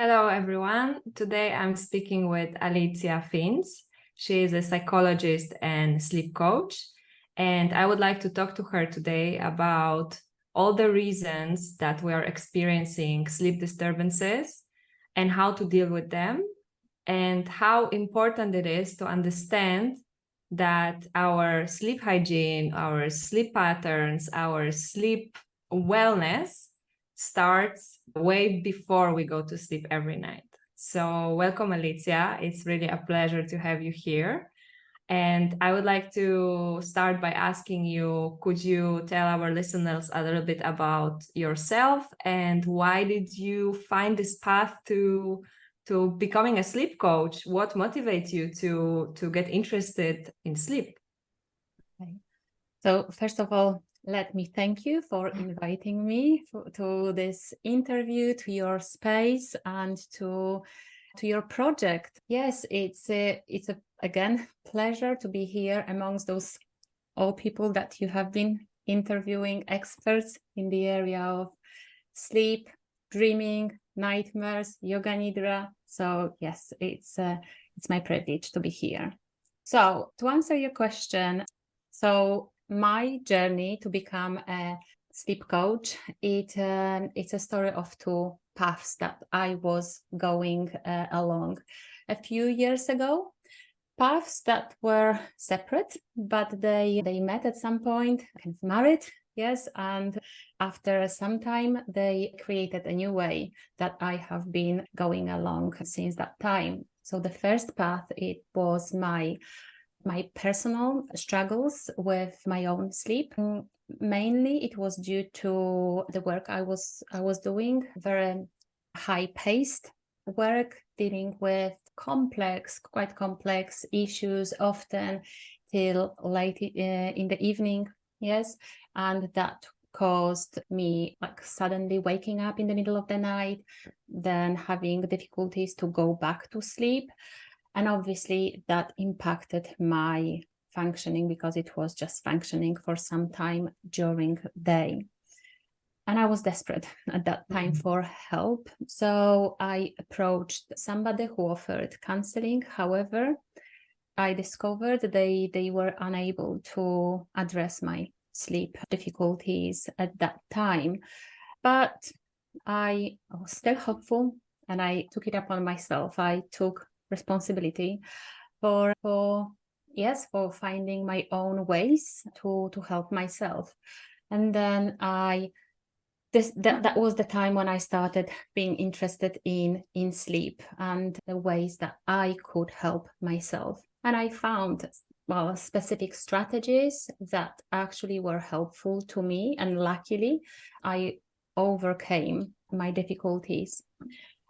Hello, everyone. Today I'm speaking with Alicja Finc. She is a psychologist and sleep coach. And I would like to talk to her today about all the reasons that we are experiencing sleep disturbances and how to deal with them, and how important it is to understand that our sleep hygiene, our sleep patterns, our sleep wellness starts way before we go to sleep every night. So welcome, Alicja. It's really a pleasure to have you here. And I would like to start by asking you, could you tell our listeners a little bit about yourself and why did you find this path to becoming a sleep coach? What motivates you to get interested in sleep? Okay. So first of all, let me thank you for inviting me to this interview, to your space, and to your project. Yes, it's a again pleasure to be here amongst those all people that you have been interviewing, experts in the area of sleep, dreaming, nightmares, yoga nidra. So yes, it's my privilege to be here. So to answer your question, so my journey to become a sleep coach, it's a story of two paths that I was going along a few years ago. Paths that were separate, but they met at some point, kind of married, yes, and after some time they created a new way that I have been going along since that time. So the first path, it was my personal struggles with my own sleep. Mainly it was due to the work I was doing, very high-paced work, dealing with quite complex issues, often till late in the evening, yes, and that caused me like suddenly waking up in the middle of the night, then having difficulties to go back to sleep. And obviously that impacted my functioning because it was just functioning for some time during the day. And I was desperate at that time for help. So I approached somebody who offered counseling. However, I discovered they were unable to address my sleep difficulties at that time. But I was still hopeful and I took it upon myself. I took responsibility for finding my own ways to help myself. And then that was the time when I started being interested in sleep and the ways that I could help myself. And I found specific strategies that actually were helpful to me. And luckily, I overcame my difficulties.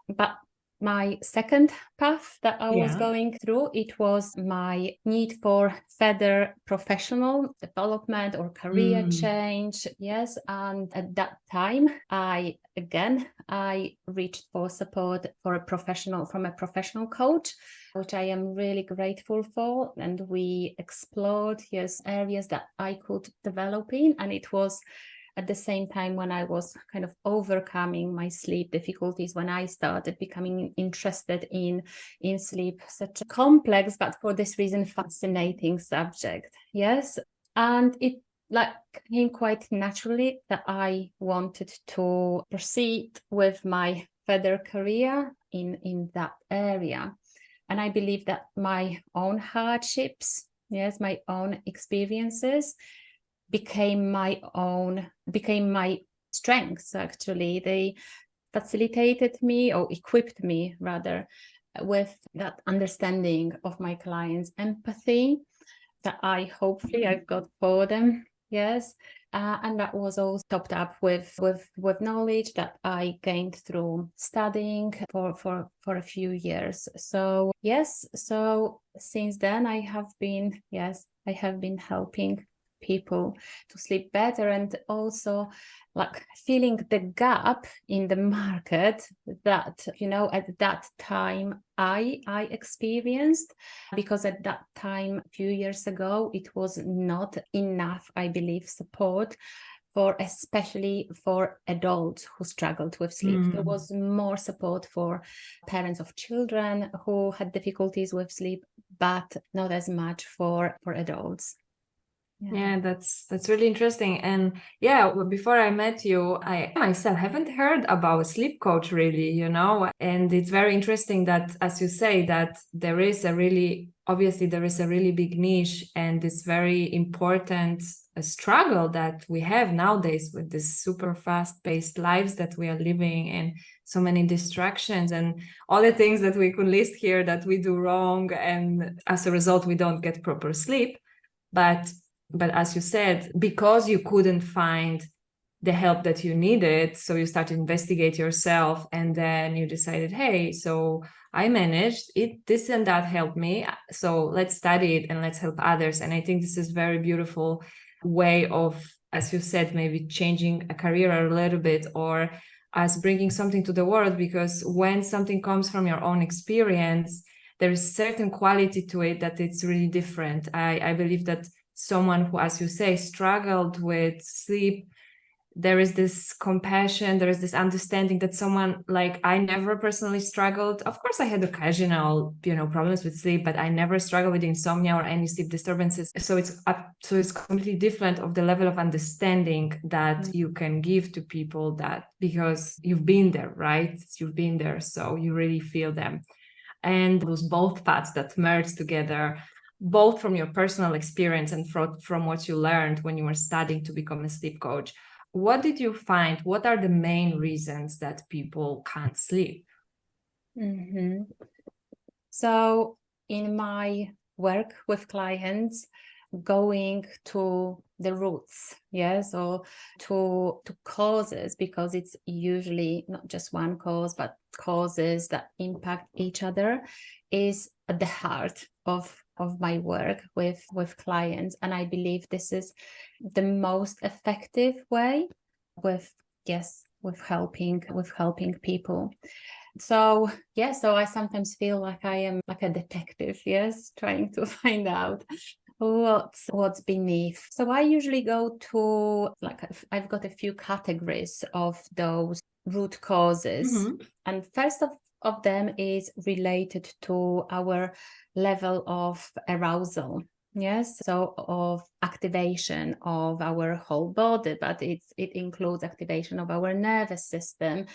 But my second path that I was going through, it was my need for further professional development or career change. Yes. And at that time, I reached for support from a professional coach, which I am really grateful for. And we explored, areas that I could develop in. And it was at the same time when I was kind of overcoming my sleep difficulties, when I started becoming interested in sleep, such a complex, but for this reason, fascinating subject. Yes. And it came quite naturally that I wanted to proceed with my further career in that area. And I believe that my own hardships, my own experiences became my strengths. Actually, they facilitated me, or equipped me rather, with that understanding of my clients, empathy that I've got for them. Yes. And that was all topped up with knowledge that I gained through studying for a few years. So yes, so since then I have been helping people to sleep better, and also feeling the gap in the market that at that time I experienced, because at that time a few years ago it was not enough, I believe, support especially for adults who struggled with sleep. There was more support for parents of children who had difficulties with sleep, but not as much for adults. Yeah, that's really interesting. And yeah, before I met you, I myself haven't heard about a sleep coach really, you know, and it's very interesting that, as you say, that there is a really big niche, and it's very important struggle that we have nowadays with this super fast-paced lives that we are living, and so many distractions and all the things that we could list here that we do wrong, and as a result we don't get proper sleep. But as you said, because you couldn't find the help that you needed, so you started to investigate yourself, and then you decided, hey, so I managed it, this and that helped me, so let's study it and let's help others. And I think this is very beautiful way of, as you said, maybe changing a career a little bit, or as bringing something to the world, because when something comes from your own experience, there is certain quality to it that it's really different. I believe that someone who, as you say, struggled with sleep, there is this compassion, there is this understanding that someone like, I never personally struggled. Of course, I had occasional, problems with sleep, but I never struggled with insomnia or any sleep disturbances. So it's completely different of the level of understanding that you can give to people, that because you've been there, right? You've been there, so you really feel them. And those both paths that merge together, both from your personal experience and from what you learned when you were studying to become a sleep coach. What did you find? What are the main reasons that people can't sleep? So in my work with clients, going to the roots, yes, or to causes, because it's usually not just one cause, but causes that impact each other, is at the heart of my work with clients. And I believe this is the most effective way with helping people. So I sometimes feel like I am like a detective, yes, trying to find out what's beneath. So I usually go to, like, I've got a few categories of those root causes. And first of them is related to our level of arousal. Yes, so of activation of our whole body, but it includes activation of our nervous system,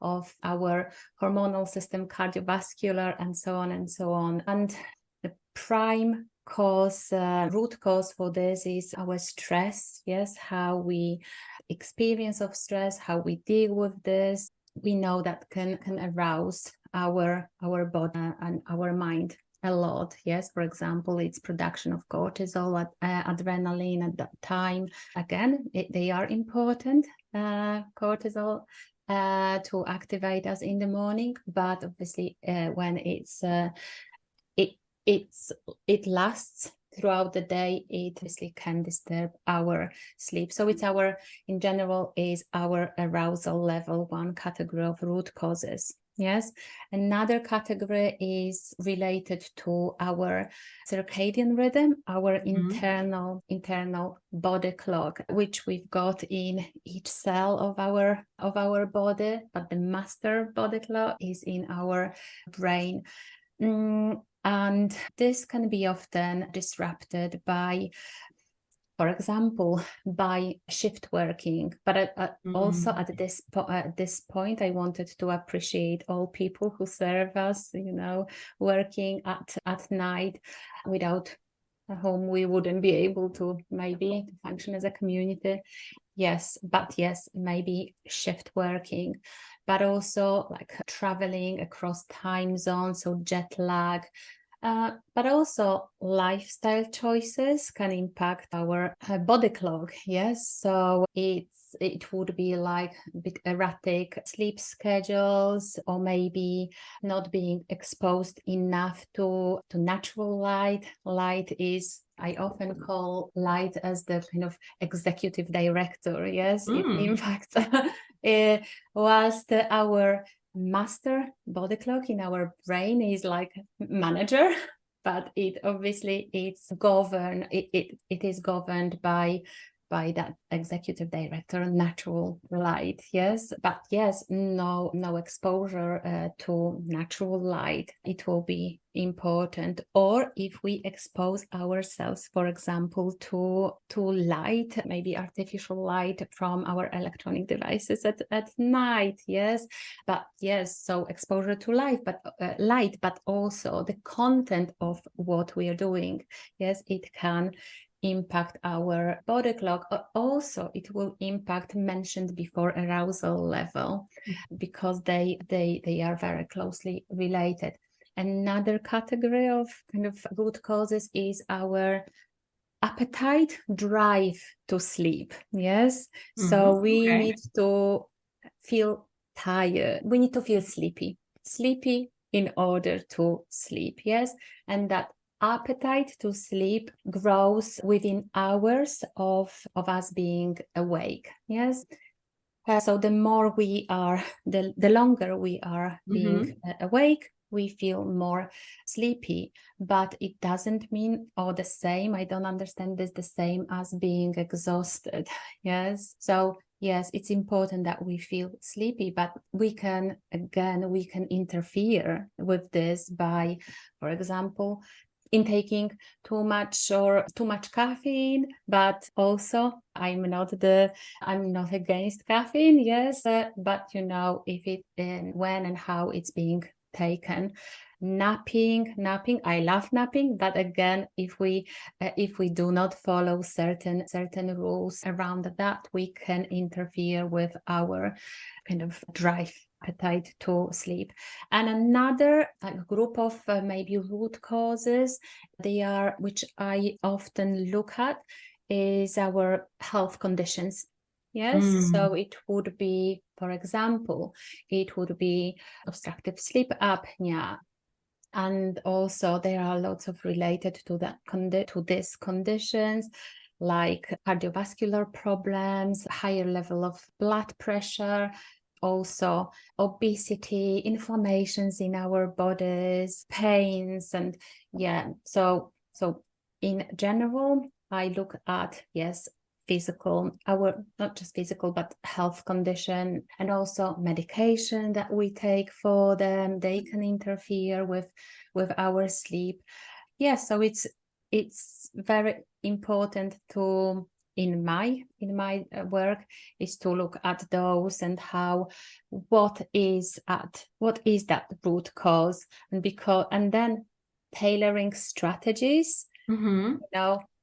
of our hormonal system, cardiovascular, and so on and so on. And the prime cause, root cause for this is our stress. Yes, how we experience of stress, how we deal with this. We know that can arouse our body and our mind a lot. Yes, for example, it's production of cortisol, adrenaline at that time. Again, they are important, cortisol, to activate us in the morning, but obviously when it lasts throughout the day, it obviously can disturb our sleep. So it's in general is our arousal level, one category of root causes. Yes. Another category is related to our circadian rhythm, our internal body clock, which we've got in each cell of our body, but the master body clock is in our brain. And this can be often disrupted by, for example, by shift working. But also at this point, I wanted to appreciate all people who serve us, working at night, without whom we wouldn't be able to maybe function as a community. Yes, maybe shift working, but also like traveling across time zones, so jet lag. But also lifestyle choices can impact our body clock. Yes, so it would be like a bit erratic sleep schedules, or maybe not being exposed enough to natural light. Light is, I often call light as the kind of executive director. Yes, it impacts whilst our master body clock in our brain is like manager, but it obviously is governed by by that executive director, natural light. Yes, but yes, no exposure to natural light. It will be important. Or if we expose ourselves, for example, to light, maybe artificial light from our electronic devices at night. Yes, but yes, so exposure to light, but also the content of what we are doing. Yes, it can impact our body clock. Also, it will impact, mentioned before, arousal level, because they are very closely related. Another category of kind of root causes is our appetite, drive to sleep. Yes, so we need to feel tired. We need to feel sleepy in order to sleep. Yes, and that appetite to sleep grows within hours of us being awake. Yes. So the more we are, the longer we are being awake, we feel more sleepy. But it doesn't mean, the same, I don't understand this, the same as being exhausted. Yes. So yes, it's important that we feel sleepy, but we can interfere with this by, for example, intaking too much caffeine. But also, I'm not against caffeine. Yes, but if it and when and how it's being taken. Napping, I love napping, but again, if we do not follow certain rules around that, we can interfere with our kind of drive, appetite to sleep. And another group of maybe root causes, which I often look at, is our health conditions. Yes, so it would be, for example, obstructive sleep apnea. And also there are lots of related to these conditions, like cardiovascular problems, higher level of blood pressure, also obesity, inflammations in our bodies, pains. And so in general, I look at, yes, not just physical, but health condition, and also medication that we take for them. They can interfere with our sleep. Yes, so it's very important to, in my work, is to look at those and what is that root cause, and then tailoring strategies,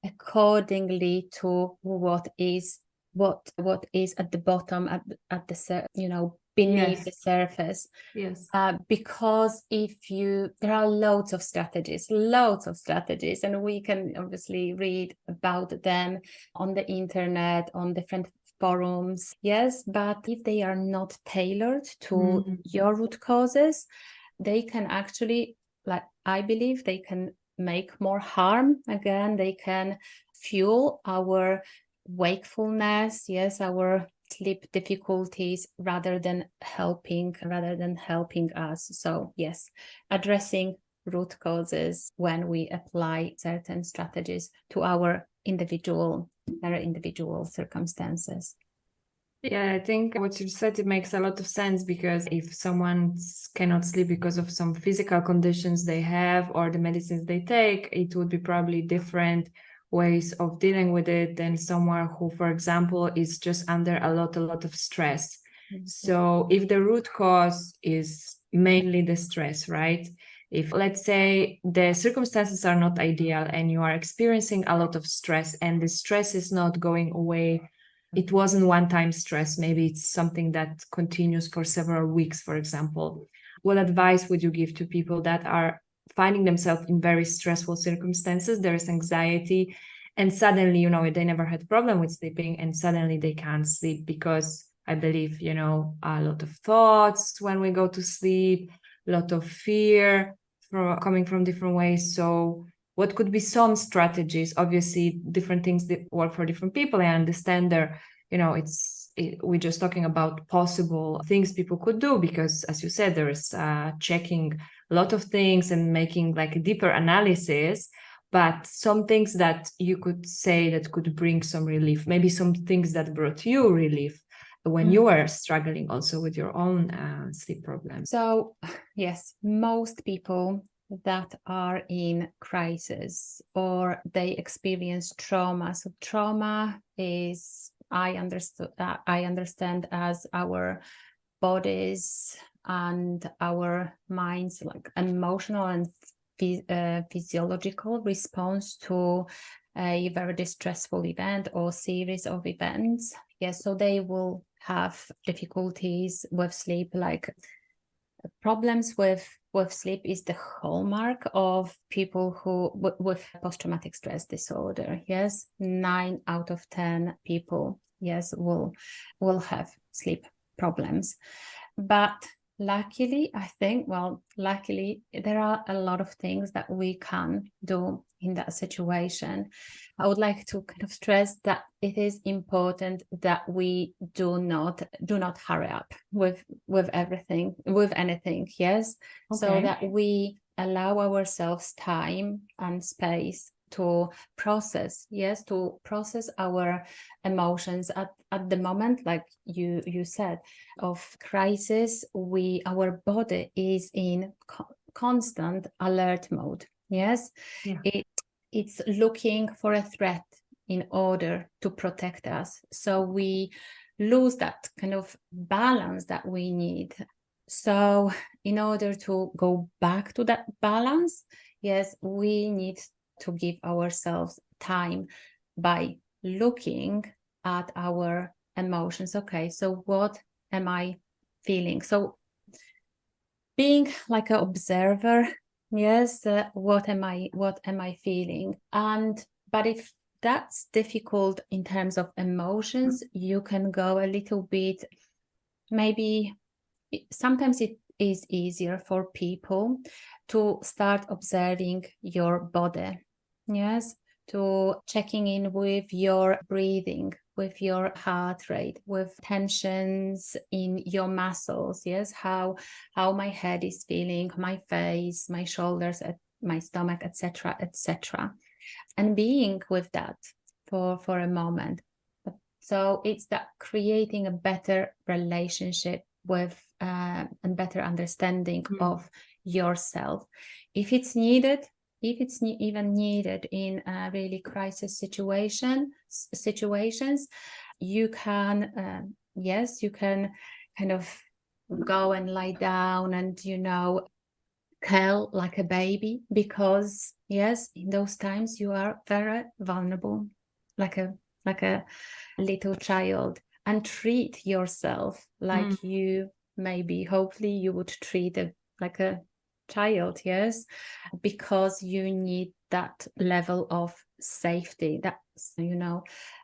accordingly to what is at the bottom, at the beneath the surface. Yes. Because there are lots of strategies, and we can obviously read about them on the internet, on different forums. Yes, but if they are not tailored to your root causes, they can actually, I believe, they can make more harm. Again, they can fuel our wakefulness, yes, our sleep difficulties, rather than helping us. So yes, addressing root causes when we apply certain strategies to our individual circumstances. Yeah, I think what you said, it makes a lot of sense, because if someone cannot sleep because of some physical conditions they have or the medicines they take, it would be probably different ways of dealing with it than someone who, for example, is just under a lot of stress. So if the root cause is mainly the stress, right? If, let's say, the circumstances are not ideal and you are experiencing a lot of stress and the stress is not going away, it wasn't one-time stress, maybe it's something that continues for several weeks, for example, what advice would you give to people that are finding themselves in very stressful circumstances? There is anxiety, and suddenly, they never had a problem with sleeping, and suddenly they can't sleep because, I believe, a lot of thoughts when we go to sleep, a lot of fear coming from different ways. So what could be some strategies? Obviously, different things that work for different people. I understand we're just talking about possible things people could do, because, as you said, there is checking a lot of things and making like a deeper analysis. but some things that you could say that could bring some relief, maybe some things that brought you relief when you were struggling also with your own sleep problems. So yes, most people that are in crisis or they experience trauma. So trauma is, I understand as our bodies and our minds, like emotional and physiological response to a very distressful event or series of events. Yes, so they will have difficulties with sleep, like problems with sleep is the hallmark of people who with post-traumatic stress disorder. Yes, 9 out of 10 people, yes, will have sleep problems. But luckily, I think, luckily, there are a lot of things that we can do in that situation. I would like to kind of stress that it is important that we do not hurry up with everything, with anything. Yes. Okay. So that we allow ourselves time and space to process, to process our emotions at the moment, like you said, of crisis. Our body is in constant alert mode. Yes. Yeah. It's looking for a threat in order to protect us. So we lose that kind of balance that we need. So in order to go back to that balance, yes, we need to give ourselves time by looking at our emotions. Okay, so what am I feeling? So being like an observer, yes, what am I feeling? But if that's difficult in terms of emotions, you can go a little bit, maybe sometimes it is easier for people to start observing your body. Yes, to checking in with your breathing, with your heart rate, with tensions in your muscles. Yes, how my head is feeling, my face, my shoulders, my stomach, etc., etc., and being with that for a moment. So it's that creating a better relationship with and better understanding of yourself. If it's needed, if it's even needed in really crisis situations, you can, you can kind of go and lie down and, curl like a baby, because yes, in those times you are very vulnerable, like a little child, and treat yourself like you maybe, hopefully you would treat like a child. Yes, because you need that level of safety, that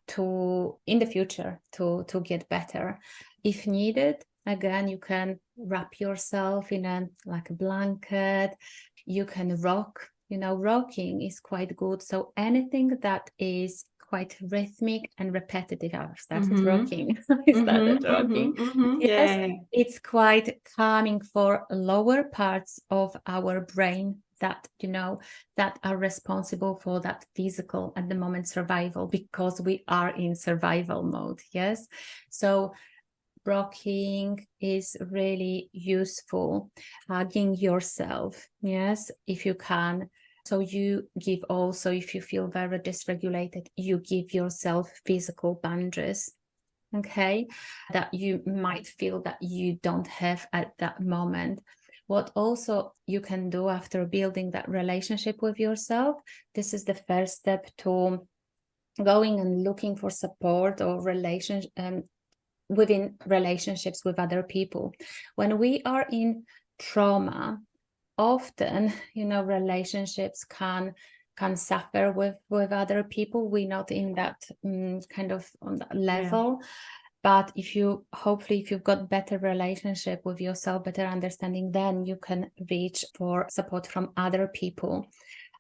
to in the future to get better. If needed, again, you can wrap yourself in a blanket. You can rock. Rocking is quite good. So anything that is quite rhythmic and repetitive. I started rocking. Yes, yeah. It's quite calming for lower parts of our brain that that are responsible for that physical at the moment survival, because we are in survival mode. Yes, so rocking is really useful. Hugging yourself, yes, if you can. So you give also, if you feel very dysregulated, you give yourself physical boundaries, okay, that you might feel that you don't have at that moment. What also you can do after building that relationship with yourself, this is the first step to going and looking for support or relationship within relationships with other people. When we are in trauma, often, relationships can suffer with other people. We're not in that kind of on that level. Yeah. But if you've got better relationship with yourself, better understanding, then you can reach for support from other people.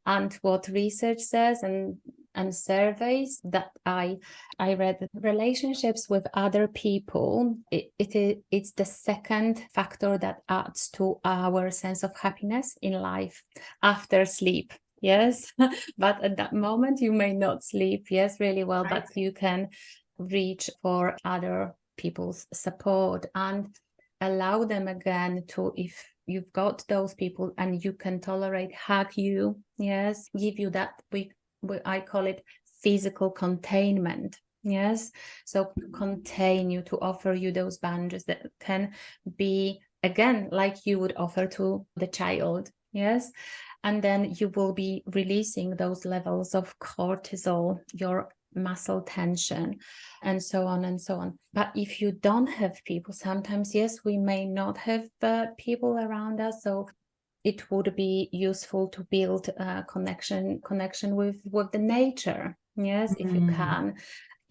And what research says and surveys that I read, relationships with other people, it's the second factor that adds to our sense of happiness in life after sleep. yes, but at that moment you may not sleep, yes, really well, Right. but you can reach for other people's support and allow them again to, if you've got those people and you can tolerate, hug you, yes, give you that, I call it physical containment. Yes, so contain you, to offer you those boundaries that can be again like you would offer to the child. Yes, and then you will be releasing those levels of cortisol, your muscle tension, and so on and so on. But if you don't have people, sometimes, yes, we may not have people around us, so it would be useful to build a connection with the nature. Yes, if you can.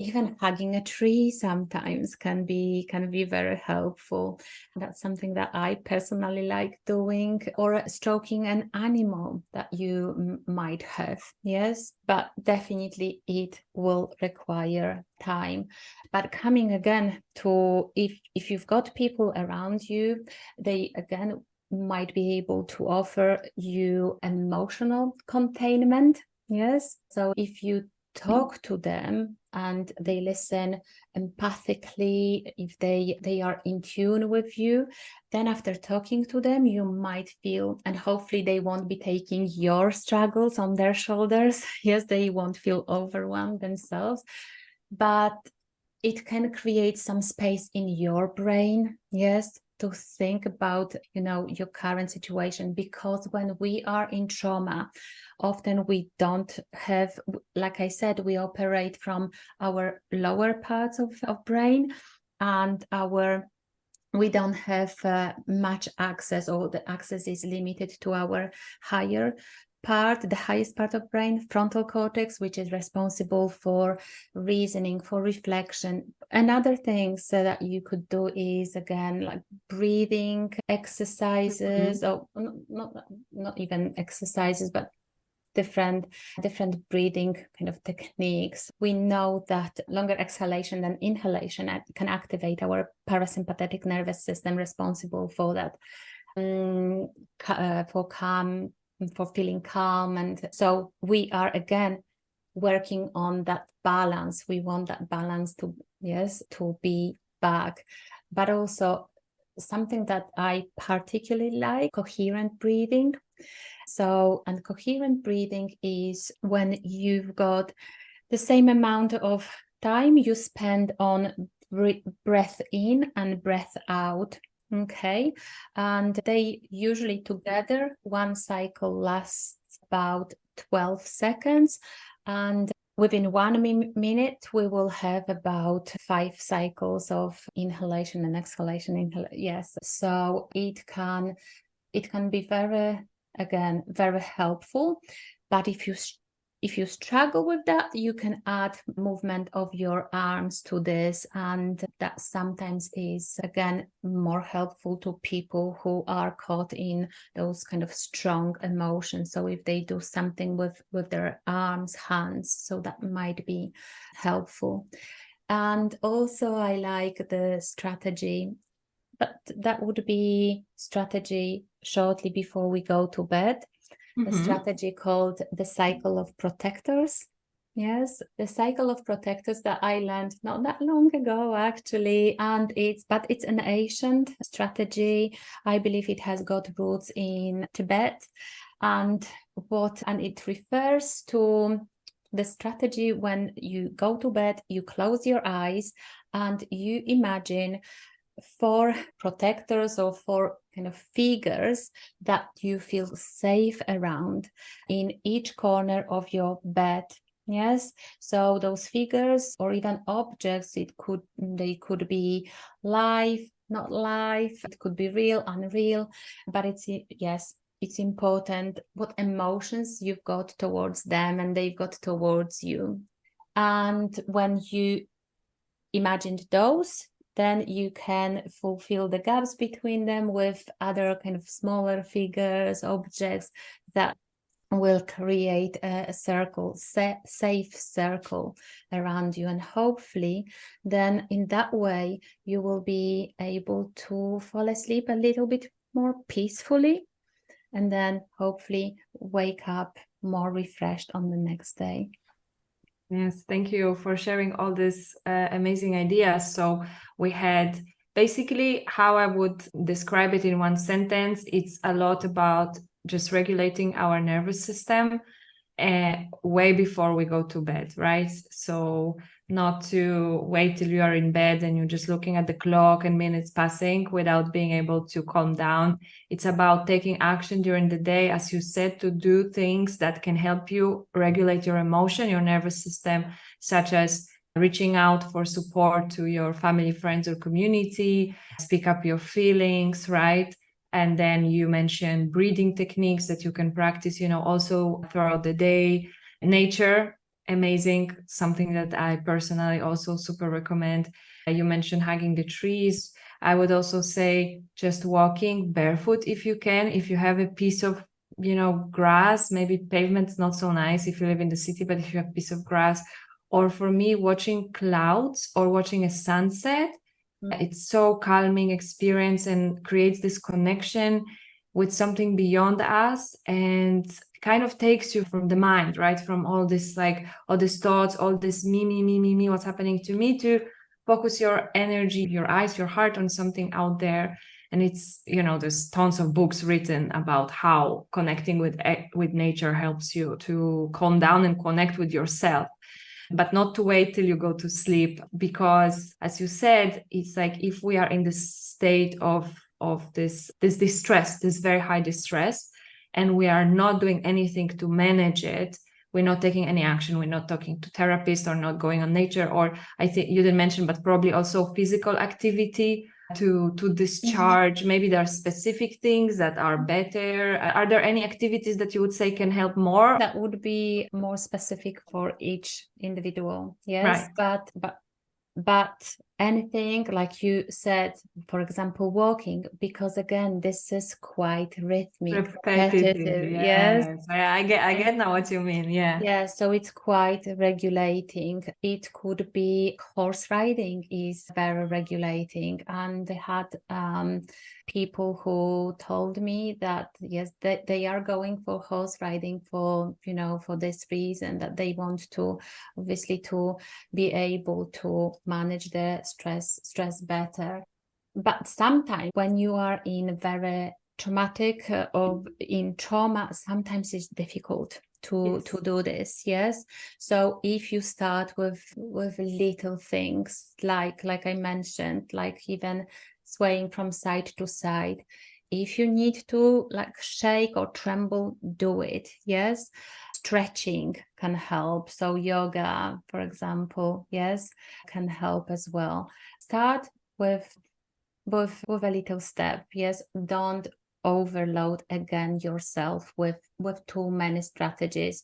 Even hugging a tree sometimes can be very helpful. That's something that I personally like doing, or stroking an animal that you might have. Yes, but definitely it will require time. But coming again to, if you've got people around you, they again might be able to offer you emotional containment. Yes, so if you talk to them and they listen empathically, if they are in tune with you, then after talking to them, you might feel, and hopefully they won't be taking your struggles on their shoulders. Yes, they won't feel overwhelmed themselves, but it can create some space in your brain, yes, to think about, your current situation. Because when we are in trauma, often we don't have, like I said, we operate from our lower parts of brain, and we don't have much access, or the access is limited to our higher part, the highest part of brain, frontal cortex, which is responsible for reasoning, for reflection. And other things that you could do is, again, like breathing exercises, or not even exercises, but different breathing kind of techniques. We know that longer exhalation than inhalation can activate our parasympathetic nervous system, responsible for that, for feeling calm. And so we are again working on that balance. We want that balance to be back. But also something that I particularly like, coherent breathing. So, and coherent breathing is when you've got the same amount of time you spend on breath in and breath out. Okay. And they usually together, one cycle lasts about 12 seconds. And within 1 minute, we will have about 5 cycles of inhalation and exhalation. Yes. So it can be very helpful. But if you struggle with that, you can add movement of your arms to this, and that sometimes is again more helpful to people who are caught in those kind of strong emotions. So if they do something with their arms, hands, so that might be helpful. And also I like the strategy, but that would be strategy shortly before we go to bed. A strategy called the cycle of protectors. Yes, the cycle of protectors that I learned not that long ago, actually. And it's an ancient strategy. I believe it has got roots in Tibet. And it refers to the strategy when you go to bed, you close your eyes and you imagine 4 protectors or 4 kind of figures that you feel safe around in each corner of your bed. Yes, so those figures or even objects, they could be live, not live, it could be real, unreal, but it's important what emotions you've got towards them and they've got towards you. And when you imagined those, then you can fulfill the gaps between them with other kind of smaller figures, objects that will create a circle, safe circle around you. And hopefully then in that way, you will be able to fall asleep a little bit more peacefully, and then hopefully wake up more refreshed on the next day. Yes, thank you for sharing all these amazing ideas. So we had basically, how I would describe it in one sentence, it's a lot about just regulating our nervous system way before we go to bed, right? So not to wait till you are in bed and you're just looking at the clock and minutes passing without being able to calm down. It's about taking action during the day, as you said, to do things that can help you regulate your emotion, your nervous system, such as reaching out for support to your family, friends, or community, speak up your feelings, right? And then you mentioned breathing techniques that you can practice, also throughout the day. Nature, amazing, something that I personally also super recommend. You mentioned hugging the trees. I would also say just walking barefoot if you can. If you have a piece of, grass, maybe pavement's not so nice if you live in the city, but if you have a piece of grass, or for me, watching clouds or watching a sunset, it's so calming experience and creates this connection with something beyond us and kind of takes you from the mind, right? From all this, like all these thoughts, all this me, what's happening to me, to focus your energy, your eyes, your heart on something out there. And it's, there's tons of books written about how connecting with nature helps you to calm down and connect with yourself. But not to wait till you go to sleep, because as you said, it's like if we are in this state of this distress, this very high distress, and we are not doing anything to manage it, we're not taking any action, we're not talking to therapists or not going on nature, or I think you didn't mention, but probably also physical activity to discharge. Maybe there are specific things that are better. Are there any activities that you would say can help more? That would be more specific for each individual, yes, right. But anything, like you said, for example, walking, because again, this is quite rhythmic, repetitive, yes. I get now what you mean. Yeah, so it's quite regulating. It could be horse riding is very regulating. And I had people who told me that, yes, they are going for horse riding for, for this reason, that they want to, obviously, to be able to manage the stress better. But sometimes when you are in very traumatic in trauma, sometimes it's difficult to do this, yes. So if you start with little things, like I mentioned, like even swaying from side to side, if you need to like shake or tremble, do it, yes. Stretching can help, so yoga, for example, yes, can help as well. Start with a little step, yes. Don't overload again yourself with too many strategies.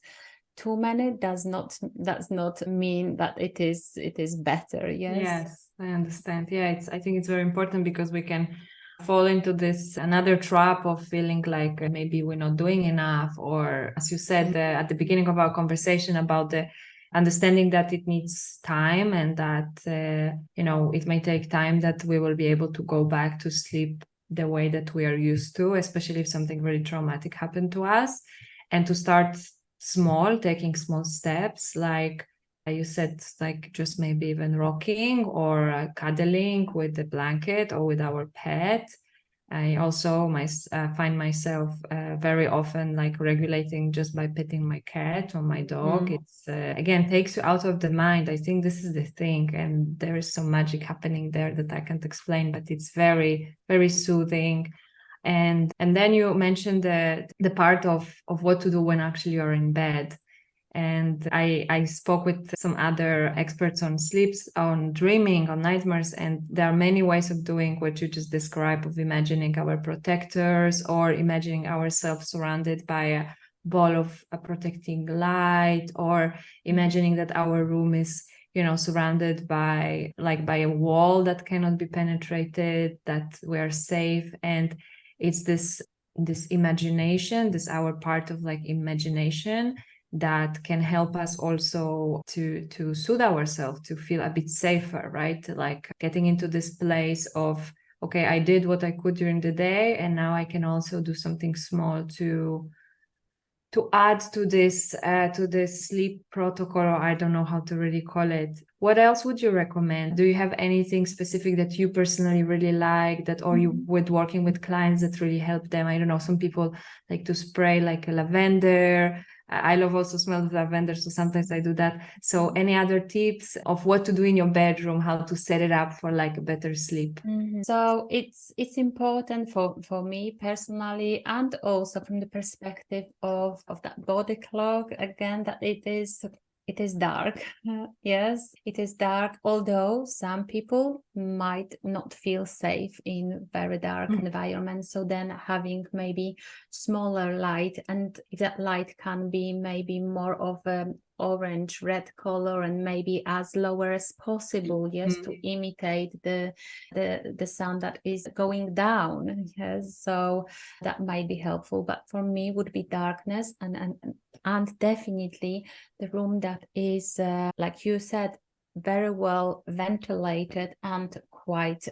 Too many does not mean that it is better, yes, I understand. I think it's very important, because we can fall into this another trap of feeling like maybe we're not doing enough, or as you said at the beginning of our conversation, about the understanding that it needs time, and that it may take time that we will be able to go back to sleep the way that we are used to, especially if something really traumatic happened to us, and to start small, taking small steps, like you said, like just maybe even rocking or cuddling with the blanket or with our pet. I also find myself very often like regulating just by petting my cat or my dog. It's again takes you out of the mind. I think this is the thing, and there is some magic happening there that I can't explain, but it's very, very soothing. And then you mentioned the part of what to do when actually you're in bed. And I spoke with some other experts on sleeps, on dreaming, on nightmares, and there are many ways of doing what you just described, of imagining our protectors, or imagining ourselves surrounded by a ball of a protecting light, or imagining that our room is surrounded by a wall that cannot be penetrated, that we're safe. And it's this imagination, this our part of like imagination, that can help us also to soothe ourselves, to feel a bit safer, right? Like getting into this place of, okay, I did what I could during the day, and now I can also do something small to to add to this sleep protocol, or I don't know how to really call it, what else would you recommend? Do you have anything specific that you personally really like, that, or you with working with clients that really help them? I don't know, some people like to spray like a lavender. I love also smell of lavender, so sometimes I do that. So any other tips of what to do in your bedroom, how to set it up for like a better sleep? So it's important for me personally, and also from the perspective of that body clock, again, that it is dark. Yes, it is dark, although some people might not feel safe in very dark environments. So then having maybe smaller light, and if that light can be maybe more of a orange red color and maybe as lower as possible, yes, to imitate the sound that is going down. Yes, so that might be helpful, but for me would be darkness, and definitely the room that is like you said, very well ventilated and quite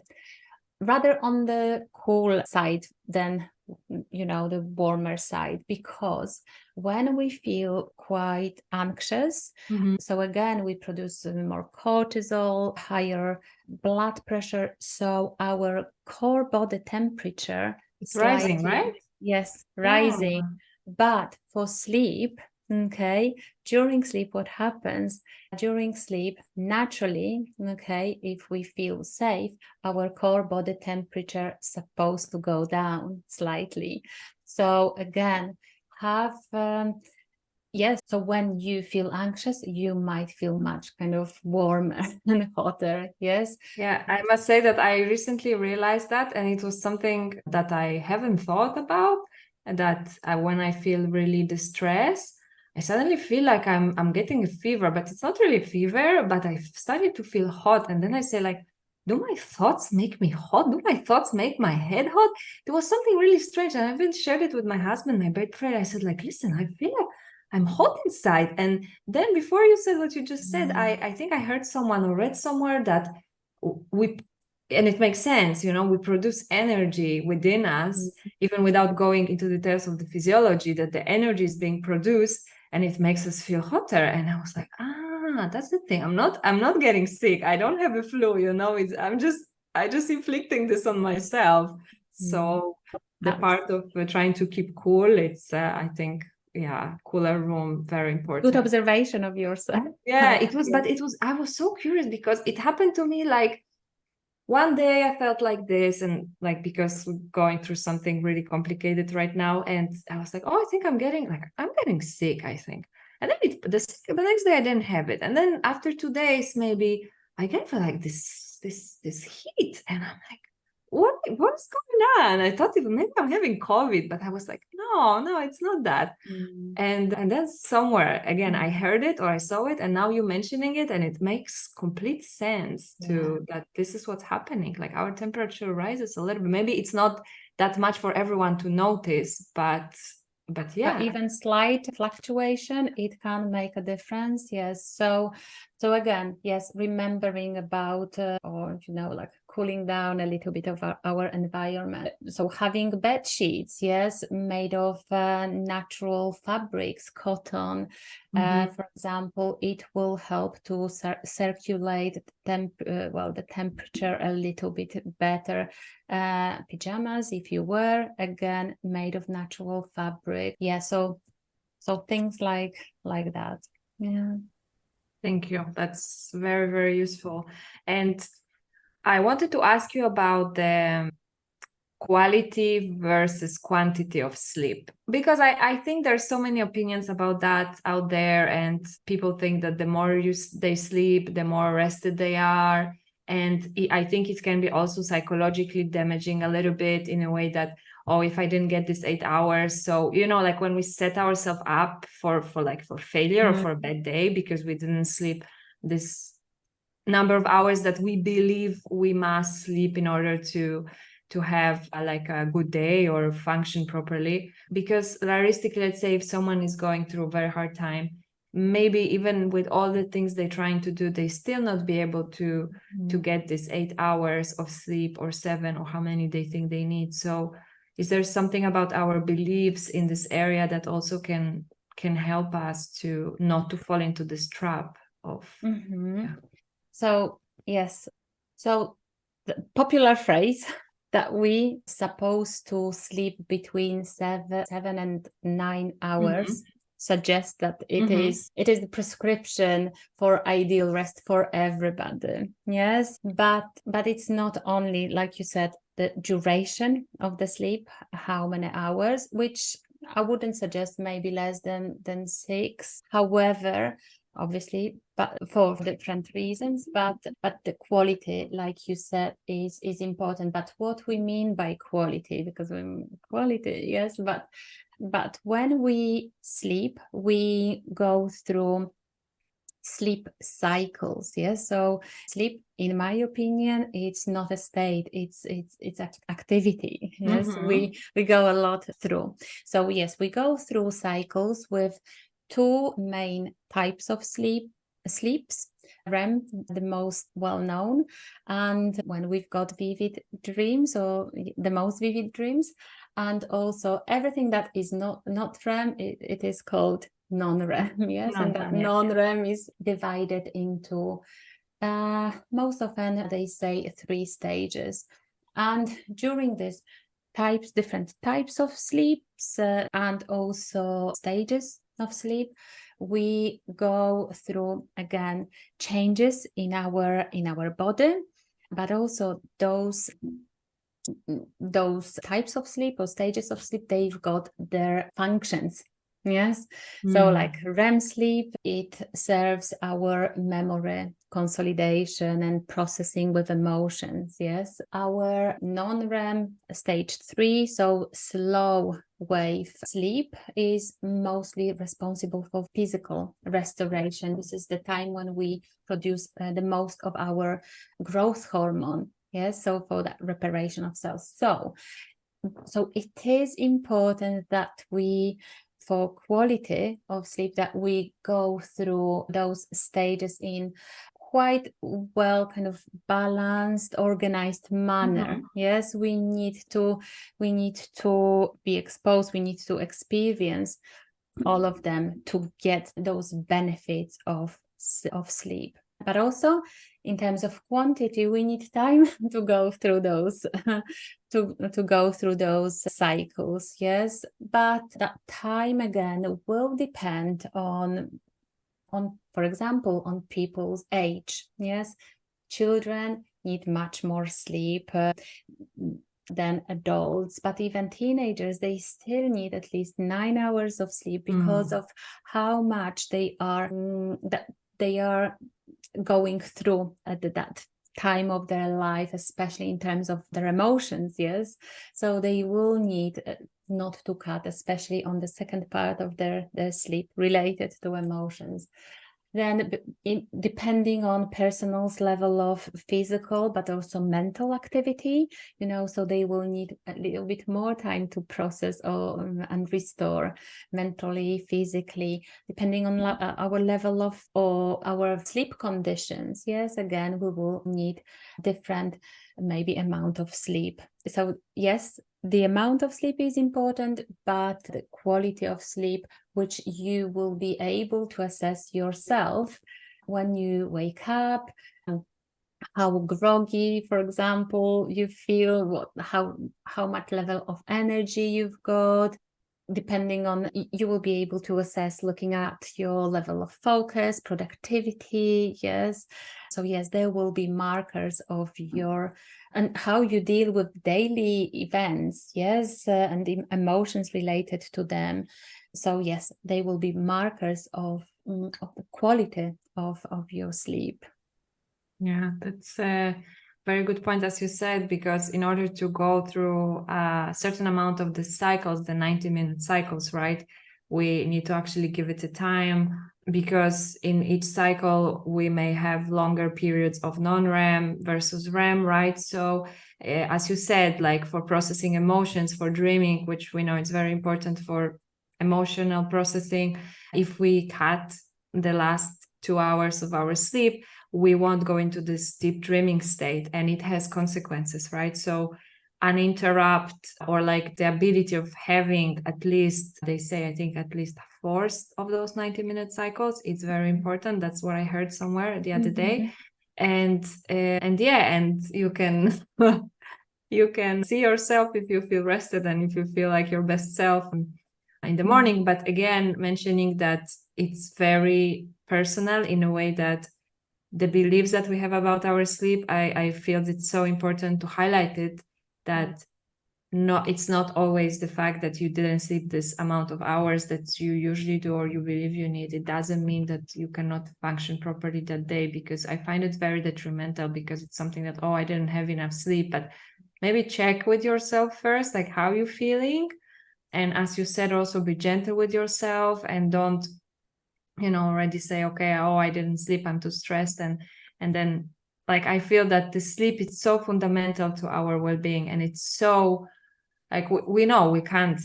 rather on the cool side than the warmer side, because when we feel quite anxious, so again we produce more cortisol, higher blood pressure, so our core body temperature it's rising, right? Yes, rising. But for sleep, okay, during sleep, what happens during sleep, naturally, okay, if we feel safe, our core body temperature is supposed to go down slightly. So again, have yes, so when you feel anxious, you might feel much kind of warmer and hotter. Yes. Yeah, I must say that I recently realized that, and it was something that I haven't thought about, and that when I feel really distressed, I suddenly feel like I'm getting a fever, but it's not really a fever, but I started to feel hot. And then I say like, do my thoughts make me hot? Do my thoughts make my head hot? It was something really strange. And I even shared it with my husband, my best friend. I said like, listen, I feel like I'm hot inside. And then before you said what you just said, I think I heard someone or read somewhere that and it makes sense, we produce energy within us, even without going into details of the physiology, that the energy is being produced and it makes us feel hotter. And I was like, that's the thing. I'm not getting sick. I don't have a flu, I just inflicting this on myself. So the part of trying to keep cool, it's I think, cooler room, very important. Good observation of yourself. Yeah, it was, but I was so curious because it happened to me like one day I felt like this, and like, because we're going through something really complicated right now, and I was like, I think I'm getting sick, I think. And then the next day I didn't have it. And then after 2 days, maybe I get like this heat, and I'm like, what's going on? I thought maybe I'm having COVID, but I was like, no, it's not that. And then somewhere again, I heard it or I saw it, and now you mentioning it, and it makes complete sense that this is what's happening. Like our temperature rises a little bit. Maybe it's not that much for everyone to notice, but yeah. But even slight fluctuation, it can make a difference. Yes. So again, yes, remembering about or like cooling down a little bit of our environment. So having bed sheets, yes, made of natural fabrics, cotton, for example, it will help to circulate the temperature a little bit better. Pajamas, if you wear, again, made of natural fabric. Yeah, so things like that. Yeah. Thank you. That's very, very useful. And I wanted to ask you about the quality versus quantity of sleep, because I think there's so many opinions about that out there, and people think that the more they sleep, the more rested they are. And I think it can be also psychologically damaging a little bit, in a way that, if I didn't get this 8 hours, so like when we set ourselves up for failure or for a bad day because we didn't sleep this number of hours that we believe we must sleep in order to have a good day or function properly. Because realistically, let's say if someone is going through a very hard time, maybe even with all the things they're trying to do, they still not be able to get this 8 hours of sleep, or 7, or how many they think they need. So is there something about our beliefs in this area that also can help us to not to fall into this trap of So yes, so the popular phrase that we supposed to sleep between 7 and 9 hours suggests that it is the prescription for ideal rest for everybody. Yes, but it's not only, like you said, the duration of the sleep, how many hours, which I wouldn't suggest maybe less than 6. However, obviously, but for different reasons, but the quality, like you said, is important. But what we mean by quality, because quality, yes, but when we sleep, we go through sleep cycles. Yes, so sleep, in my opinion, it's not a state, it's activity. Yes, we go a lot through. So yes, we go through cycles with 2 main types of sleeps. REM, the most well-known, and when we've got vivid dreams, or the most vivid dreams, and also everything that is not REM, it is called non-REM. Yes, and that non-REM is divided into most often they say 3 stages, and during this different types of sleeps and also stages of sleep, we go through again changes in our body, but also those types of sleep or stages of sleep, they've got their functions. Yes, so like REM sleep, it serves our memory consolidation and processing with emotions. Yes, our non-REM stage 3, so slow wave sleep, is mostly responsible for physical restoration. This is the time when we produce the most of our growth hormone. Yes, so for that reparation of cells. So it is important that we, for quality of sleep, that we go through those stages in quite well kind of balanced, organized manner. Yes, we need to be exposed, we need to experience all of them to get those benefits of sleep. But also in terms of quantity, we need time to go through those to go through those cycles. Yes, but that time again will depend on for example, on people's age. Yes, children need much more sleep than adults, but even teenagers, they still need at least 9 hours of sleep because of how much they are going through at that time of their life, especially in terms of their emotions. Yes, so they will need not to cut, especially on the second part of their sleep related to emotions. Then depending on person's level of physical but also mental activity, so they will need a little bit more time to process and restore mentally, physically, depending on our level of or our sleep conditions. Yes, again, we will need different maybe amount of sleep. So yes, the amount of sleep is important, but the quality of sleep, which you will be able to assess yourself when you wake up, how groggy, for example, you feel, how much level of energy you've got, depending on, you will be able to assess looking at your level of focus, productivity. Yes, so yes, there will be markers of your and how you deal with daily events. Yes, and the emotions related to them. So yes, they will be markers of the quality of your sleep. Yeah, that's a very good point, as you said, because in order to go through a certain amount of the cycles, the 90-minute cycles, right, we need to actually give it a time, because in each cycle we may have longer periods of non-REM versus REM, right? So as you said, like for processing emotions, for dreaming, which we know it's very important for emotional processing, if we cut the last 2 hours of our sleep, we won't go into this deep dreaming state, and it has consequences, right? So uninterrupted, or like the ability of having at least, they say, I think at least a fourth of those 90-minute cycles, it's very important. That's what I heard somewhere the other day. And yeah, and you can you can see yourself if you feel rested and if you feel like your best self in the morning. But again, mentioning that it's very personal in a way that the beliefs that we have about our sleep, I feel it's so important to highlight it, that it's not always the fact that you didn't sleep this amount of hours that you usually do or you believe you need. It doesn't mean that you cannot function properly that day, because I find it very detrimental, because it's something that, oh, I didn't have enough sleep. But maybe check with yourself first, like how you're feeling. And as you said, also be gentle with yourself and don't, already say, okay, oh, I didn't sleep, I'm too stressed. And then, like, I feel that the sleep is so fundamental to our well-being, and it's so, like, we know we can't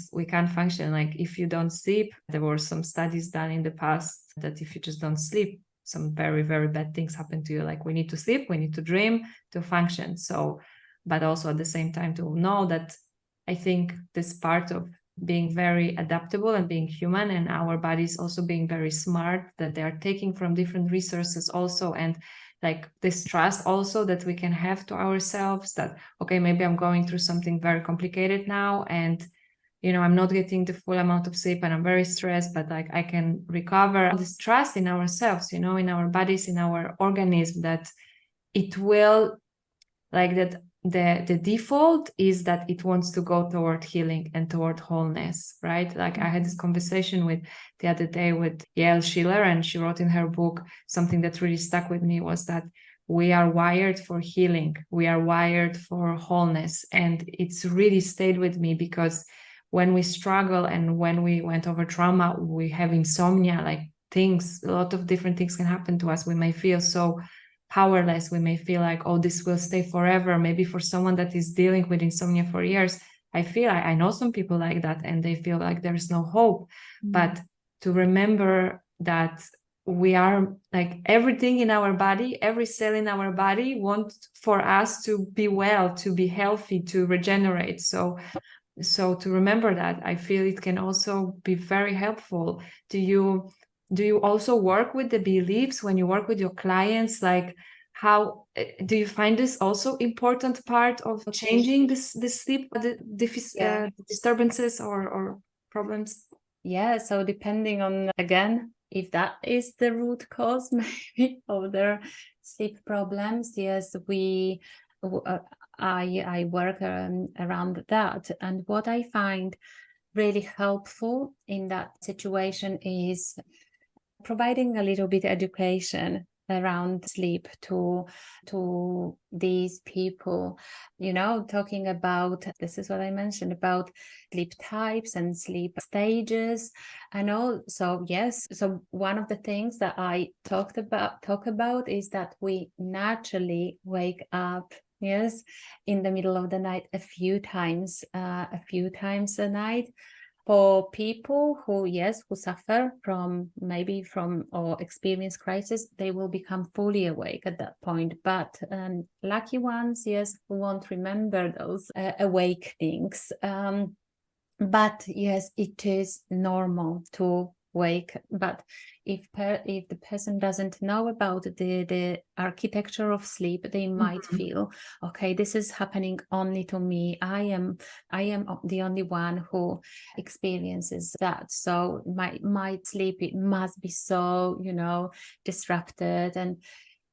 function. Like, if you don't sleep, there were some studies done in the past that if you just don't sleep, some very, very bad things happen to you. Like, we need to sleep, we need to dream to function. So, but also at the same time to know that I think this part of being very adaptable and being human, and our bodies also being very smart, that they are taking from different resources also, and like this trust also that we can have to ourselves, that, okay, maybe I'm going through something very complicated now, and I'm not getting the full amount of sleep and I'm very stressed, but like I can recover. This trust in ourselves, in our bodies, in our organism, that it will, like, that the default is that it wants to go toward healing and toward wholeness, right? Like, I had this conversation with the other day with Yael Schiller, and she wrote in her book something that really stuck with me, was that we are wired for healing, we are wired for wholeness. And it's really stayed with me, because when we struggle and when we went over trauma, we have insomnia, like a lot of different things can happen to us. We may feel so powerless, we may feel like, oh, this will stay forever. Maybe for someone that is dealing with insomnia for years, I know some people like that, and they feel like there's no hope. But to remember that we are, like, everything in our body, every cell in our body wants for us to be well, to be healthy, to regenerate. So to remember that, I feel it can also be very helpful. Do you also work with the beliefs when you work with your clients? Like, how do you find this also important part of changing this sleep disturbances or problems? Yeah, so depending on, again, if that is the root cause maybe of their sleep problems, yes, I work around that. And what I find really helpful in that situation is providing a little bit education around sleep to these people, talking about, this is what I mentioned about sleep types and sleep stages. And also, yes, so one of the things that I talk about is that we naturally wake up, yes, in the middle of the night a few times a night. For people who suffer from or experience crisis, they will become fully awake at that point. But lucky ones, yes, won't remember those awakenings. But yes, it is normal to wake. But if the person doesn't know about the architecture of sleep, they might feel, okay, this is happening only to me. I am the only one who experiences that. So my sleep, it must be so, disrupted. And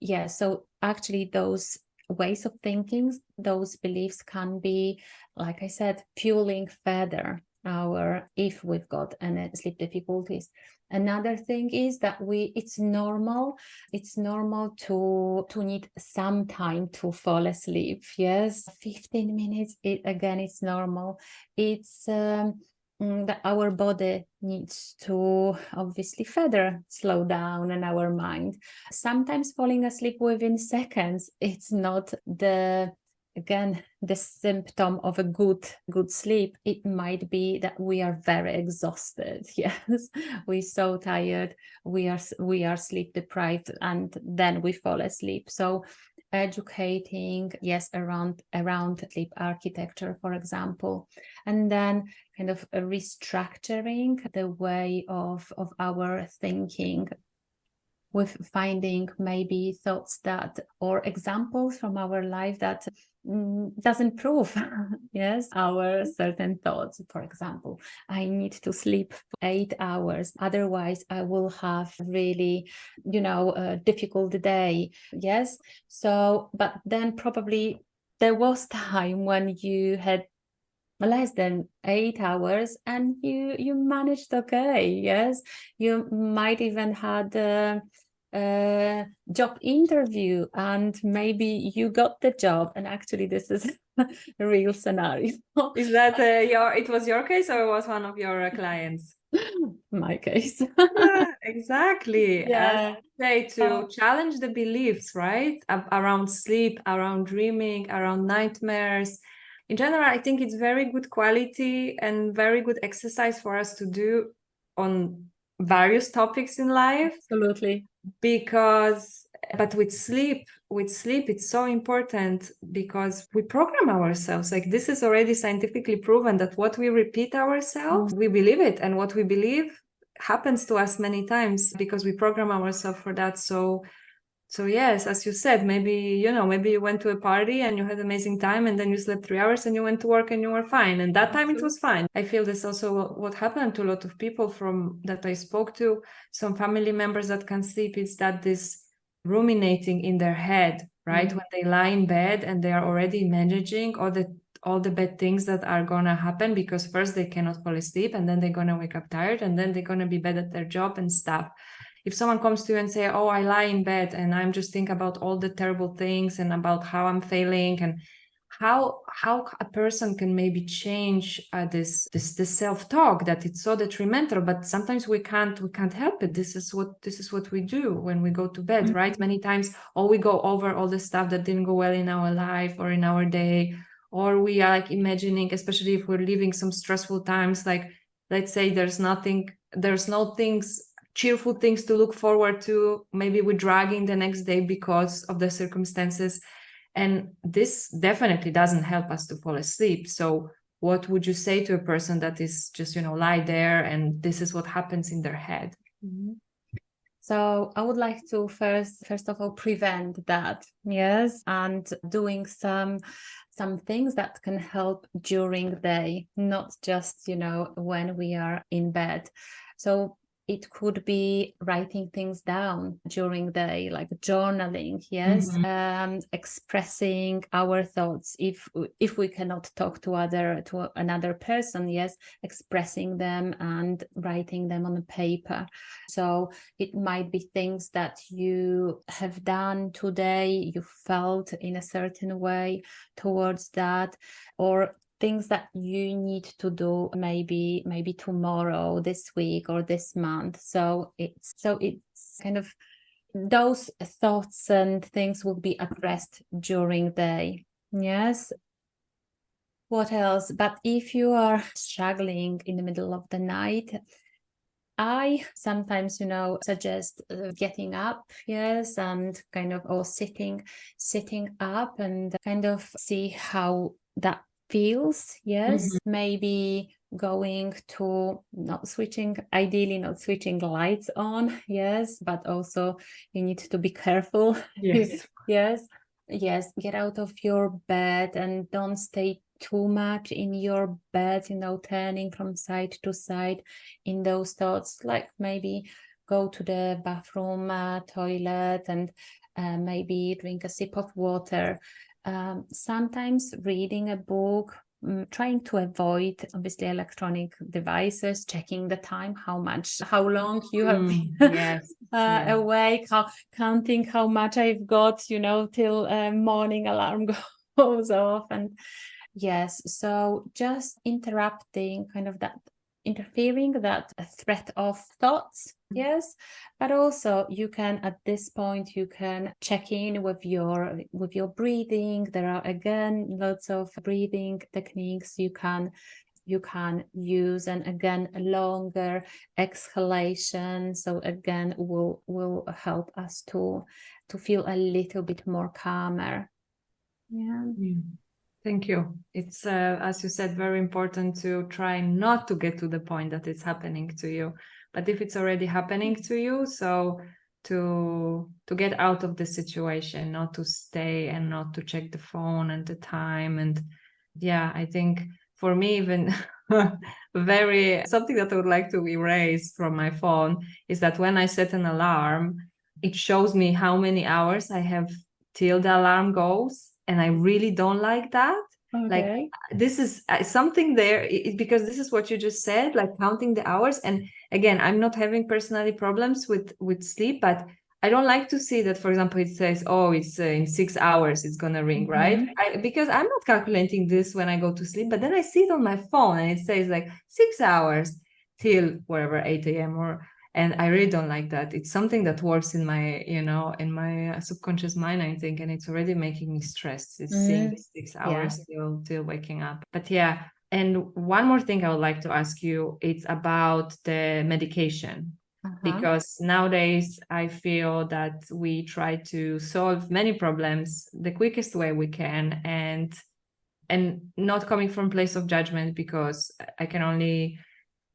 yeah, so actually those ways of thinking, those beliefs can be, like I said, fueling further if we've got any sleep difficulties. Another thing is that it's normal to need some time to fall asleep. Yes, 15 minutes, it's normal. It's that our body needs to obviously further slow down, and our mind. Sometimes falling asleep within seconds, it's not the symptom of a good sleep. It might be that we are very exhausted. Yes, we're so tired, we are sleep deprived, and then we fall asleep. So educating, yes, around sleep architecture, for example, and then kind of restructuring the way of our thinking, with finding maybe thoughts that, or examples from our life that doesn't prove yes, our certain thoughts. For example, I need to sleep 8 hours, otherwise I will have really, a difficult day. Yes. So, but then probably there was time when you had less than 8 hours and you managed okay. Yes, you might even had a job interview and maybe you got the job, and actually this is a real scenario. Is that it was your case, or it was one of your clients? My case. Yeah, exactly. Yeah. Say to challenge the beliefs, right? Around sleep, around dreaming, around nightmares. In general, I think it's very good quality and very good exercise for us to do on various topics in life. Absolutely. But with sleep, it's so important because we program ourselves. Like, this is already scientifically proven that what we repeat ourselves, we believe it, and what we believe happens to us many times because we program ourselves for that. So yes, as you said, maybe you went to a party and you had an amazing time, and then you slept 3 hours and you went to work and you were fine, and that time it was fine. I feel this also what happened to a lot of people from that I spoke to, some family members that can sleep, is that this ruminating in their head, right? When they lie in bed and they are already managing all the bad things that are gonna happen, because first they cannot fall asleep, and then they're gonna wake up tired, and then they're gonna be bad at their job and stuff. If someone comes to you and say, oh, I lie in bed and I'm just thinking about all the terrible things and about how I'm failing, and how a person can maybe change this self-talk, that it's so detrimental, but sometimes we can't help it. This is what we do when we go to bed, right? Many times, we go over all the stuff that didn't go well in our life or in our day, or we are like imagining, especially if we're living some stressful times, like let's say there's no cheerful things to look forward to, maybe we're dragging the next day because of the circumstances, and this definitely doesn't help us to fall asleep. So what would you say to a person that is just lie there and this is what happens in their head? So I would like to first of all prevent that, yes, and doing some things that can help during the day, not just when we are in bed. So it could be writing things down during the day, like journaling, yes, expressing our thoughts. If we cannot talk to another person, yes, expressing them and writing them on a paper. So it might be things that you have done today, you felt in a certain way towards that, or things that you need to do maybe tomorrow, this week, or this month. So it's kind of those thoughts and things will be addressed during the day. Yes. What else? But if you are struggling in the middle of the night, I sometimes, suggest getting up, yes, and kind of, or sitting up and kind of see how that feels, yes. Maybe going to ideally not switching lights on, yes, but also you need to be careful. Yes. Yes, get out of your bed and don't stay too much in your bed, turning from side to side in those thoughts. Like maybe go to the bathroom, toilet, and maybe drink a sip of water. Sometimes reading a book, trying to avoid obviously electronic devices, checking the time, how long you have been awake, counting how much I've got, till morning alarm goes off. And yes, so just interrupting interfering that threat of thoughts, yes, but also you can, at this point, you can check in with your breathing. There are again lots of breathing techniques you can you can use, and again, a longer exhalation. So again, will help us to feel a little bit more calmer. Yeah. Thank you. It's, as you said, very important to try not to get to the point that it's happening to you. But if it's already happening to you, so to get out of the situation, not to stay and not to check the phone and the time. And yeah, I think for me, even something that I would like to erase from my phone is that when I set an alarm, it shows me how many hours I have till the alarm goes. And I really don't like that. Okay. Like, this is something there, because this is what you just said, like counting the hours. And again, I'm not having personally problems with sleep, but I don't like to see that, for example, it says, oh, it's in 6 hours, it's going to ring, right? Because I'm not calculating this when I go to sleep, but then I see it on my phone and it says like 6 hours till whatever, 8 a.m. And I really don't like that. It's something that works in my, in my subconscious mind, I think, and it's already making me stressed. It's seeing 6 hours till waking up. But yeah, and one more thing I would like to ask you, it's about the medication. Because nowadays I feel that we try to solve many problems the quickest way we can, and not coming from a place of judgment, because I can only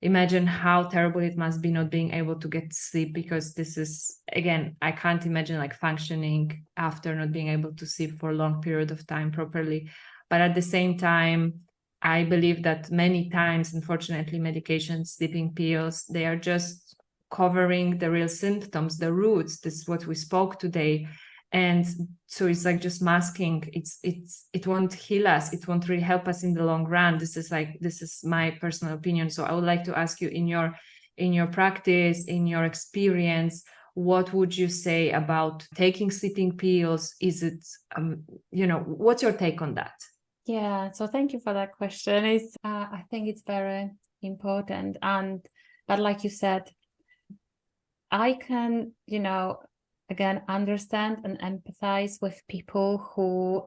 imagine how terrible it must be not being able to get sleep, because this is, again, I can't imagine like functioning after not being able to sleep for a long period of time properly. But at the same time, I believe that many times, unfortunately, medications, sleeping pills, they are just covering the real symptoms, the roots. This is what we spoke today. And so it's like just masking. It won't heal us. It won't really help us in the long run. This is my personal opinion. So I would like to ask you, in your practice, in your experience, what would you say about taking sleeping pills? Is it, what's your take on that? Yeah, so thank you for that question. I think it's very important. But like you said, I can, again, understand and empathize with people who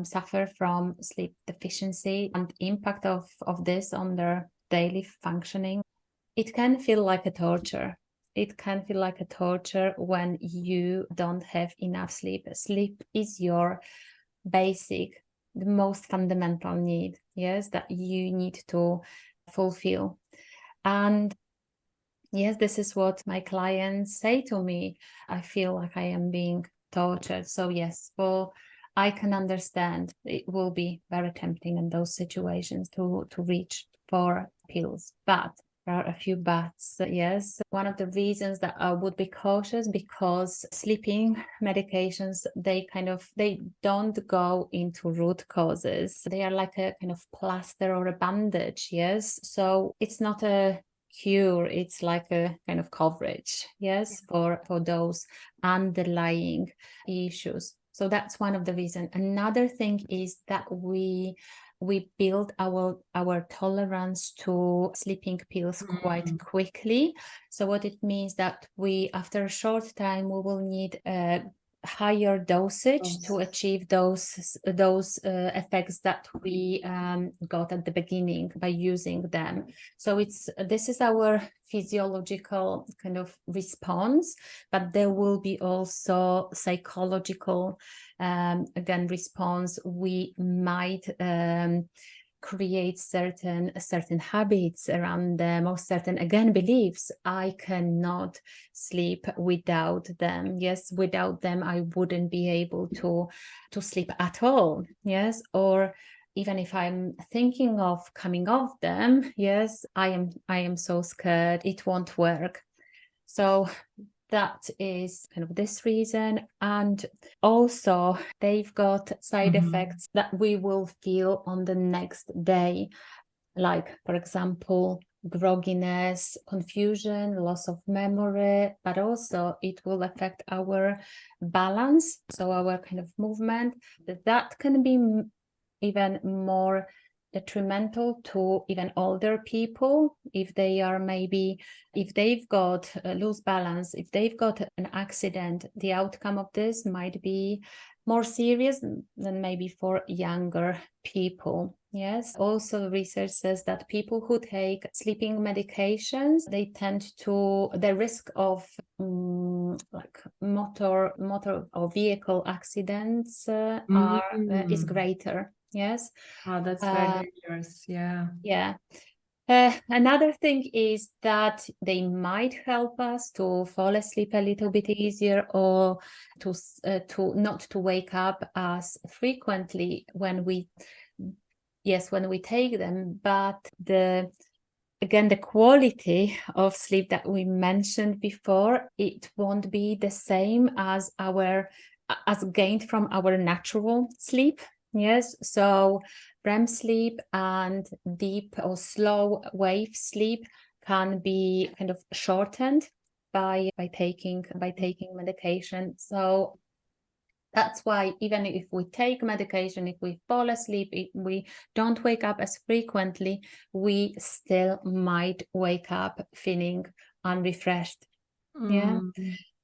suffer from sleep deficiency and the impact of this on their daily functioning. It can feel like a torture. It can feel like a torture when you don't have enough sleep. Sleep is your basic, the most fundamental need, yes, that you need to fulfill. And yes, this is what my clients say to me. I feel like I am being tortured. So yes, well, I can understand it will be very tempting in those situations to reach for pills. But there are a few buts. Yes, one of the reasons that I would be cautious, because sleeping medications, they don't go into root causes. They are like a kind of plaster or a bandage. Yes, so it's not a cure, it's like a kind of coverage, yes, for those underlying issues. So that's one of the reasons. Another thing is that we build our tolerance to sleeping pills quite quickly. So what it means that after a short time, we will need a higher dosage to achieve those effects that we got at the beginning by using them. So this is our physiological kind of response, but there will be also psychological again response. We might create certain habits around them, or certain, again, beliefs. I cannot sleep without them. Yes, without them I wouldn't be able to sleep at all. Yes, or even if I'm thinking of coming off them, yes, I am so scared it won't work. So that is kind of this reason. And also they've got side effects that we will feel on the next day, like, for example, grogginess, confusion, loss of memory, but also it will affect our balance, so our kind of movement. That can be even more detrimental to even older people if they've got loose balance, if they've got an accident. The outcome of this might be more serious than maybe for younger people. Yes. Also, research says that people who take sleeping medications, they tend to, the risk of like motor or vehicle accidents is greater. Yes. Oh, that's very dangerous. Yeah. Yeah. Another thing is that they might help us to fall asleep a little bit easier, or to not to wake up as frequently when we take them. But the quality of sleep that we mentioned before, it won't be the same as gained from our natural sleep. Yes, so REM sleep and deep or slow wave sleep can be kind of shortened by taking medication. So that's why even if we take medication, if we fall asleep, if we don't wake up as frequently, we still might wake up feeling unrefreshed. Yeah.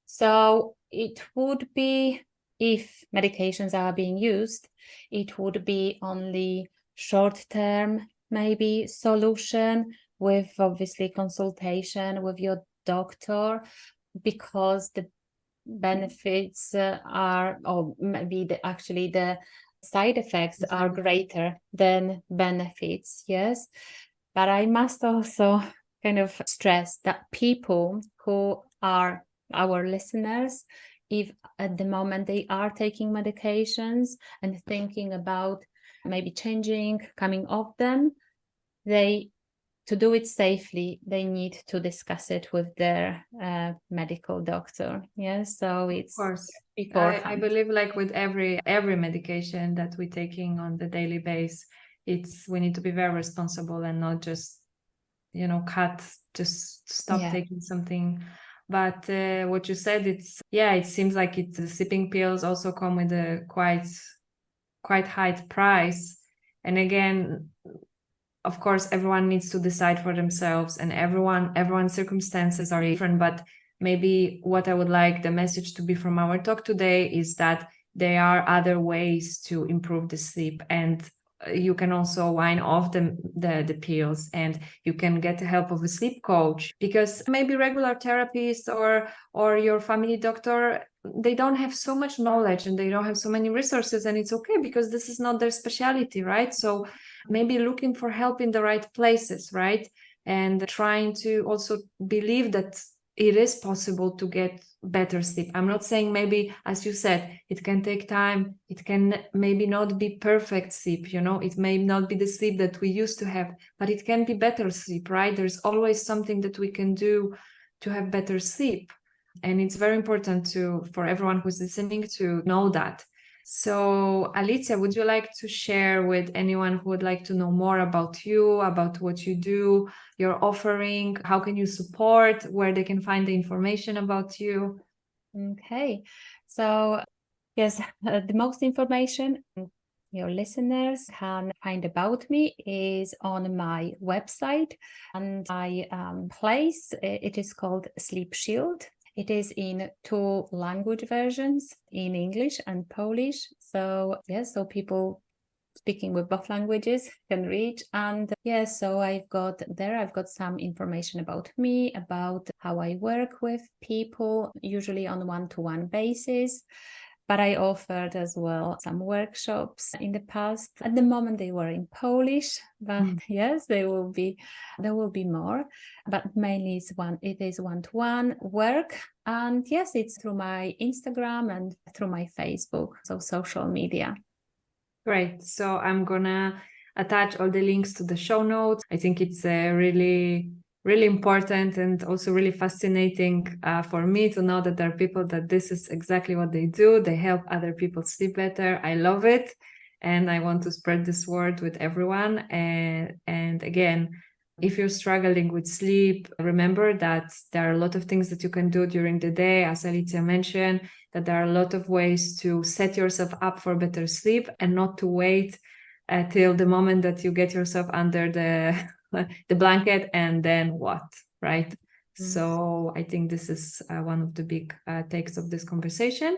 So it would be, if medications are being used, it would be only short-term, maybe solution, with obviously consultation with your doctor, because the benefits are, or maybe the side effects are greater than benefits. Yes, but I must also kind of stress that people who are our listeners, if at the moment they are taking medications and thinking about maybe coming off them, to do it safely, they need to discuss it with their medical doctor. Yes, so it's, of course, beforehand. I believe, like with every medication that we're taking on the daily basis, we need to be very responsible and not just stop taking something. But what you said, it seems like the sleeping pills also come with a quite high price. And again, of course, everyone needs to decide for themselves, and everyone's circumstances are different. But maybe what I would like the message to be from our talk today is that there are other ways to improve the sleep, and you can also wind off the pills, and you can get the help of a sleep coach, because maybe regular therapists or your family doctor, they don't have so much knowledge and they don't have so many resources, and it's okay because this is not their specialty, right? So maybe looking for help in the right places, right? And trying to also believe that it is possible to get better sleep. I'm not saying, maybe, as you said, it can take time. It can maybe not be perfect sleep, it may not be the sleep that we used to have, but it can be better sleep, right? There's always something that we can do to have better sleep. And it's very important for everyone who's listening to know that. So, Alicja, would you like to share with anyone who would like to know more about you, about what you do, your offering, how can you support, where they can find the information about you? Okay, so yes, the most information your listeners can find about me is on my website, and my place, it is called Sleep Shield. It is in 2 language versions, in English and Polish. So yes, so people speaking with both languages can reach. And yes, so I've got some information about me, about how I work with people, usually on one-to-one basis. But I offered as well some workshops in the past. At the moment, they were in Polish, but yes, there will be more. But mainly it is one-to-one work. And yes, it's through my Instagram and through my Facebook, so social media. Great. So I'm gonna attach all the links to the show notes. I think it's really, really important and also really fascinating for me to know that there are people that this is exactly what they do. They help other people sleep better. I love it. And I want to spread this word with everyone. And again, if you're struggling with sleep, remember that there are a lot of things that you can do during the day. As Alicja mentioned, that there are a lot of ways to set yourself up for better sleep, and not to wait till the moment that you get yourself under the blanket and then what, right? So I think this is one of the big takes of this conversation.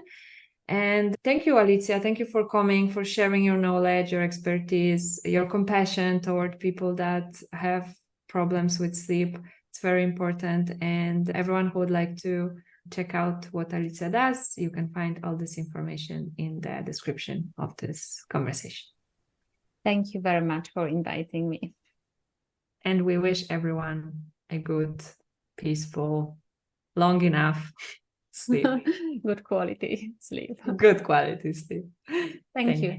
And thank you, Alicja. Thank you for coming, for sharing your knowledge, your expertise, your compassion toward people that have problems with sleep. It's very important. And everyone who would like to check out what Alicja does, you can find all this information in the description of this conversation. Thank you very much for inviting me. And we wish everyone a good, peaceful, long enough sleep. Good quality sleep. Good quality sleep. Thank you.